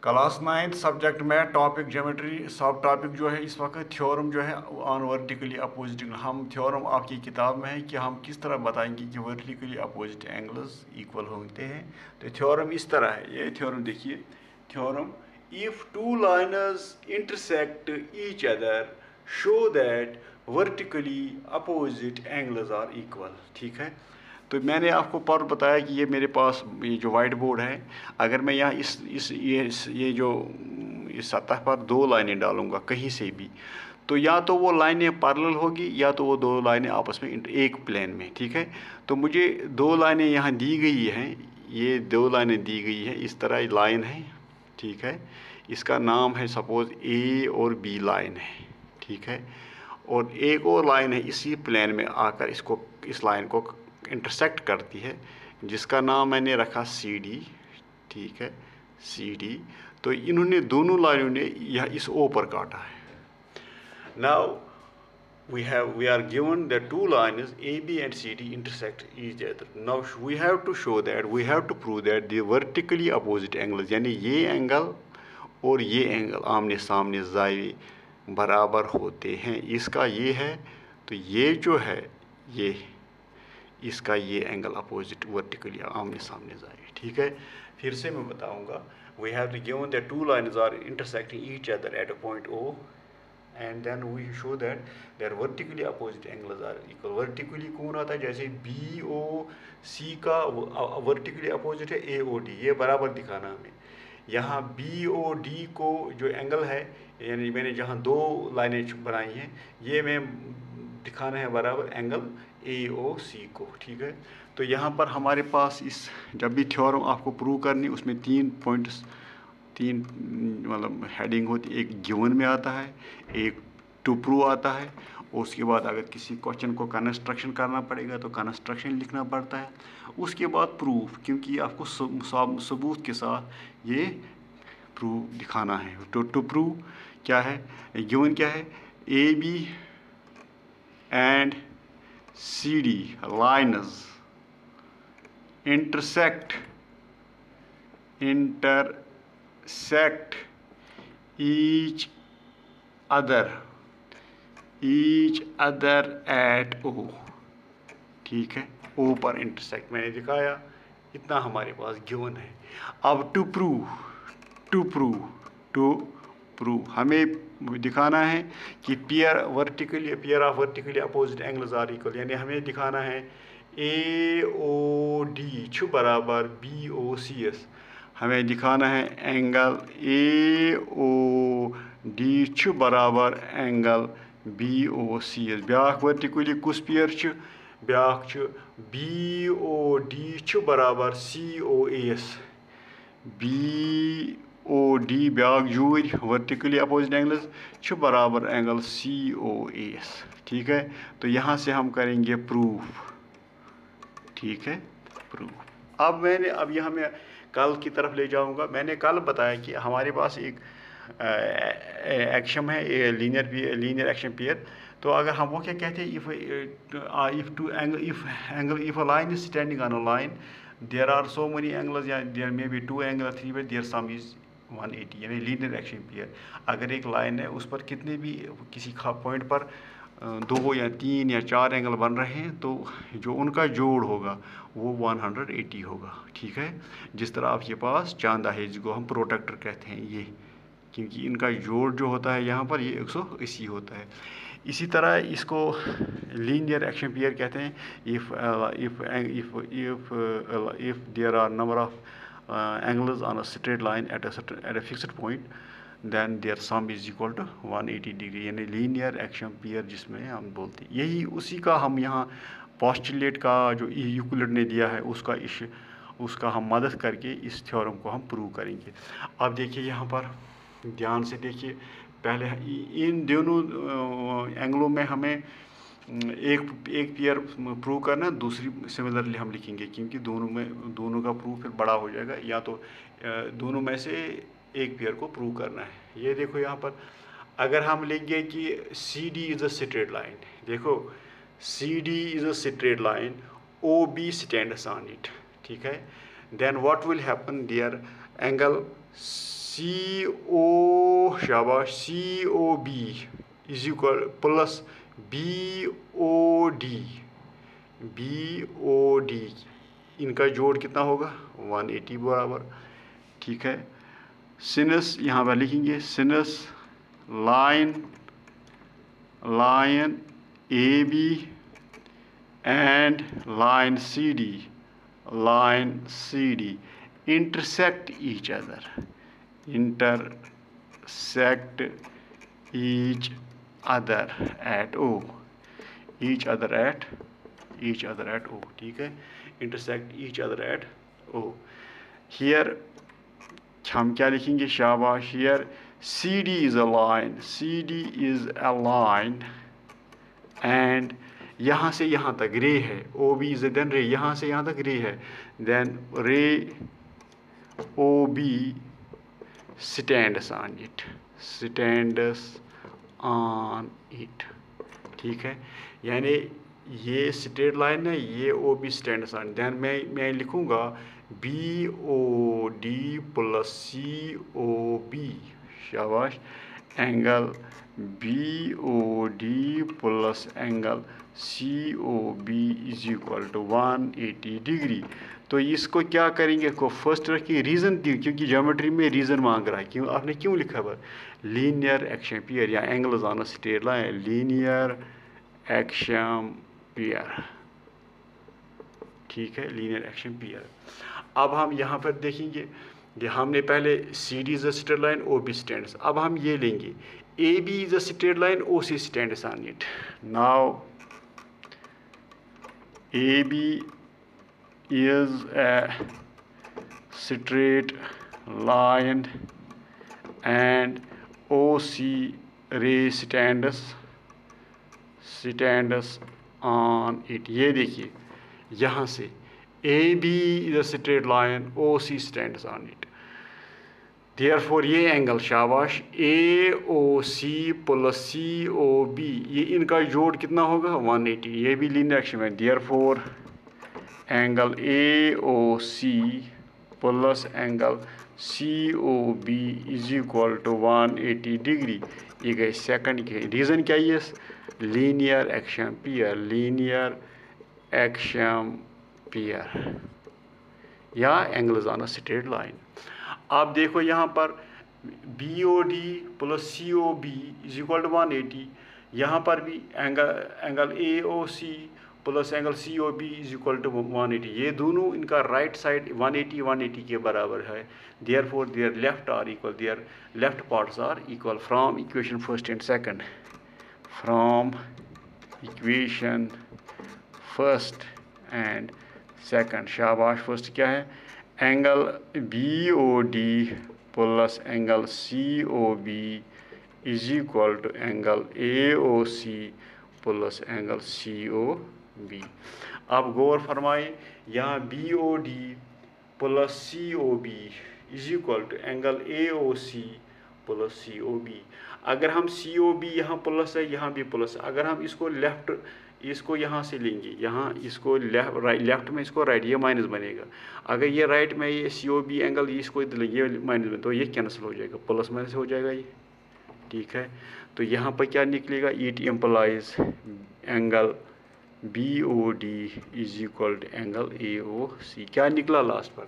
Class 9 subject में topic geometry सब topic जो है इस वक्त थ्योरम जो है ऑन वर्टिकली अपोजिट एंगल। हम थ्योरम आपकी किताब में है कि हम किस तरह बताएंगे कि वर्टिकली अपोजिट एंगल्स इक्वल होते हैं। तो थ्योरम इस तरह है, ये थ्योरम देखिए। Theorem, if two lines intersect each other show that vertically opposite angles are equal. ठीक है, तो मैंने आपको पर बताया कि ये मेरे पास ये जो वाइट बोर्ड है, अगर मैं यहाँ ये जो इस सतह पर दो लाइनें डालूंगा कहीं से भी, तो या तो वो लाइनें पैरेलल होगी या तो वो दो लाइनें आपस में एक प्लेन में। ठीक है, तो मुझे दो लाइनें यहाँ दी गई हैं, ये दो लाइनें दी गई है, इस तरह लाइन है। ठीक है, इसका नाम है सपोज ए और बी लाइन है। ठीक है, और एक और लाइन है इसी प्लेन में आकर इसको इस लाइन को इंटरसेक्ट करती है, जिसका नाम मैंने रखा सी डी। ठीक है, सी डी। तो इन्होंने दोनों लाइनों ने यह इस ओ पर काटा है। Now we are given the two lines AB and CD intersect each other. Now we have to show that, we have to prove that the vertically opposite angles, यानी ये एंगल और ये एंगल आमने सामने जाए बराबर होते हैं। इसका ये है तो ये जो है ये इसका ये एंगल अपोजिट वर्टिकली आमने सामने जाए। ठीक है, फिर से मैं बताऊंगा। We have given that two lines are intersecting each other at a point O, and then we show that their vertically opposite angles are equal. Vertically कौन आता है, जैसे बी ओ सी का वर्टिकली अपोजिट है ए ओ डी, ये बराबर दिखाना हमें। यहाँ बी ओ डी को जो एंगल है, यानी मैंने जहाँ दो लाइनें बनाई हैं, ये मैं दिखाना है बराबर एंगल ए ओ सी को। ठीक है, तो यहाँ पर हमारे पास इस जब भी थ्योरम आपको प्रूव करनी, उसमें तीन पॉइंट्स, तीन मतलब हेडिंग होती है। एक गिवन में आता है, एक टू प्रूव आता है, उसके बाद अगर किसी क्वेश्चन को कंस्ट्रक्शन करना पड़ेगा तो कंस्ट्रक्शन लिखना पड़ता है, उसके बाद प्रूफ, क्योंकि आपको सबूत के साथ ये प्रूफ दिखाना है। टू प्रूव क्या है, गिवन क्या है, A B and C D lines intersect each other at O। ठीक है, O पर इंटरसेक्ट मैंने दिखाया, इतना हमारे पास गिवन है। अब टू प्रूव हमें दिखाना है कि pair of vertically opposite angles are equal, यानी हमें दिखाना है ए ओ डी छु बराबर बी ओ सी एस। हमें दिखाना है एंगल ए ओ डी छु बराबर angle B O C S. ब्याख वर्टिकली कुस पेयर छु, ब्याख छु बी ओ डी छु बराबर C O S. B O D ब्याख जूर वर्टिकली अपोजिट एंगल्स छु बराबर एंगल सी ओ एस। ठीक है, तो यहाँ से हम करेंगे प्रूफ। ठीक है, प्रूफ। अब यहाँ मैं कल की तरफ ले जाऊंगा। मैंने कल बताया कि हमारे पास एक एक्शन है, लीनियर एक्शन पेयर। तो अगर हम वो क्या कहते हैं, if a line is standing on a line, there are so many angles, या there may be two angle, three, but their sum is 180, यानी लीनियर एक्शन पेयर। अगर एक लाइन है उस पर कितने भी किसी पॉइंट पर दो या तीन या चार एंगल बन रहे हैं, तो जो उनका जोड़ होगा वो 180 होगा। ठीक है, जिस तरह आपके पास चांदा है जिसको हम प्रोटेक्टर कहते हैं, ये क्योंकि इनका जोड़ जो होता है यहाँ पर ये 180 होता है। इसी तरह इसको लीनियर एक्शन पेयर कहते हैं। If there are number of angles on a straight line at a fixed point, then their sum is equal to 180 degree, यानी लीनियर एक्शन पेयर जिसमें हम बोलते हैं। यही उसी का हम यहाँ पोस्टुलेट का जो यूक्लिड ने दिया है उसका हम मदद करके इस थ्योरम को हम प्रूव करेंगे। अब देखिए यहाँ पर ध्यान से देखिए, पहले इन दोनों एंगलों में हमें एक पेयर प्रूव करना है, दूसरी सिमिलरली हम लिखेंगे, क्योंकि दोनों का प्रूफ फिर बड़ा हो जाएगा। या तो दोनों में से एक पेयर को प्रूव करना है। ये देखो यहाँ पर अगर हम लेंगे कि C D is a straight line, देखो C D is a straight line, O B stands on it. ठीक है, then what will happen, their angle CO शाबाश COB is equal plus BOD इनका जोड़ कितना होगा 180 बराबर। ठीक है, सिनस यहाँ पर लिखेंगे सिनस line AB and line CD intersect each other at O each other at O। ठीक है, intersect each other at O। here हम क्या लिखेंगे शाबाश, here CD is a line and यहाँ से यहाँ तक रे है, OB is then रे, यहाँ से यहाँ तक रे है, then रे OB stands on it। ठीक है, यानी ये स्ट्रेट लाइन है, ये OB stands on, then मैं लिखूँगा BOD प्लस COB शाबाश, angle BOD plus angle COB is equal to 180 degree. तो इसको क्या करेंगे, को फर्स्ट रखिए, रीज़न दी क्योंकि ज्योमेट्री में रीज़न मांग रहा है, क्यों आपने क्यों लिखा है लीनियर एक्शन या angles on a straight line, linear action pair. ठीक है, लीनियर एक्शन पेयर। अब हम यहाँ पर देखेंगे, हमने पहले CD is a straight line, OB stands, अब हम ये लेंगे AB is a straight line, OC stands on it. Now AB is a straight line and OC ray stands on it। ये देखिए यहाँ से AB is a straight line, OC stands on it, therefore ये angle शाबाश AOC plus COB ये इनका जोड़ कितना होगा 180, ये भी लीनियर एक्शन है, therefore angle AOC plus angle COB is equal to 180 degree. ये गए सेकंड के, रीज़न क्या है, लीनियर एक्शन पेयर या angles on a straight line. आप देखो यहाँ पर BOD plus COB is equal to 180, यहाँ पर भी angle AOC plus angle COB is equal to 180, ये दोनों इनका राइट साइड 180 के बराबर है, therefore their left are equal, their left parts are equal. From equation first and second, from equation first and second शाबाश, फर्स्ट क्या है, angle BOD plus angle COB is equal to angle AOC plus angle COB। अब गौर फरमाए, यहाँ BOD plus COB is equal to angle AOC plus COB। अगर हम COB यहाँ प्लस है, यहाँ भी प्लस, अगर हम इसको लेफ्ट, इसको यहाँ से लेंगे, यहाँ इसको लेफ्ट में इसको राइट, ये माइनस बनेगा। अगर ये राइट में ये COB एंगल इसको ये माइनस बने तो ये कैंसिल हो जाएगा, प्लस माइनस हो जाएगा ये। ठीक है, तो यहाँ पर क्या निकलेगा, it implies angle BOD is equal to angle AOC। क्या निकला लास्ट पर,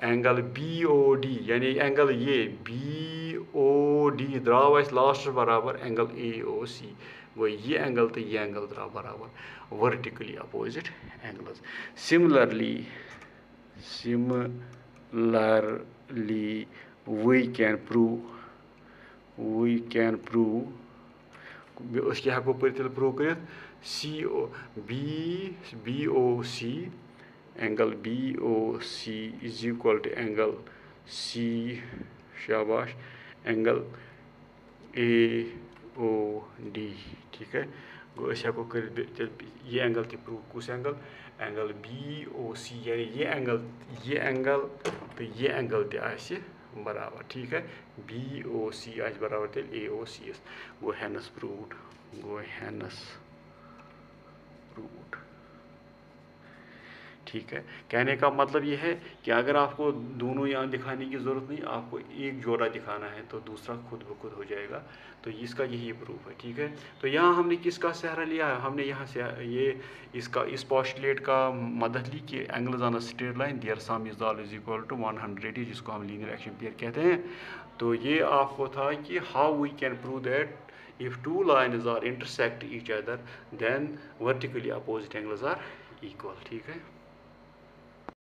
एंगल BOD यानी एंगल ये BOD द्राव लास्ट बराबर एंगल AOC, वो ये एंगल तो ये एंगल द्राव बराबर vertically opposite angles. Similarly we can prove उसके हेको प्रूव कर BOC angle BOC is equal to angle C शाबाश एंगल AOD। ठीक है, हेको कर ये एंगल ते प्रूव, कुछ एंगल BOC यानी ये एंगल तो ये एंगल ते आसे बराबर। ठीक है, BOC आज बराबर थे AOC, गो हेनस प्रूव्ड। ठीक है, कहने का मतलब ये है कि अगर आपको दोनों यहाँ दिखाने की ज़रूरत नहीं, आपको एक जोड़ा दिखाना है तो दूसरा खुद ब खुद हो जाएगा। तो इसका यही प्रूफ है। ठीक है, तो यहाँ हमने किसका सहारा लिया है? हमने यहाँ से ये इस पोस्टुलेट का मदद ली कि angles on a straight line their sum is always equal to 180, जिसको हम लीनियर एक्शन पेयर कहते हैं। तो ये आपको था कि how we can prove that if two lines are intersect each other then vertically opposite angles are equal। ठीक है।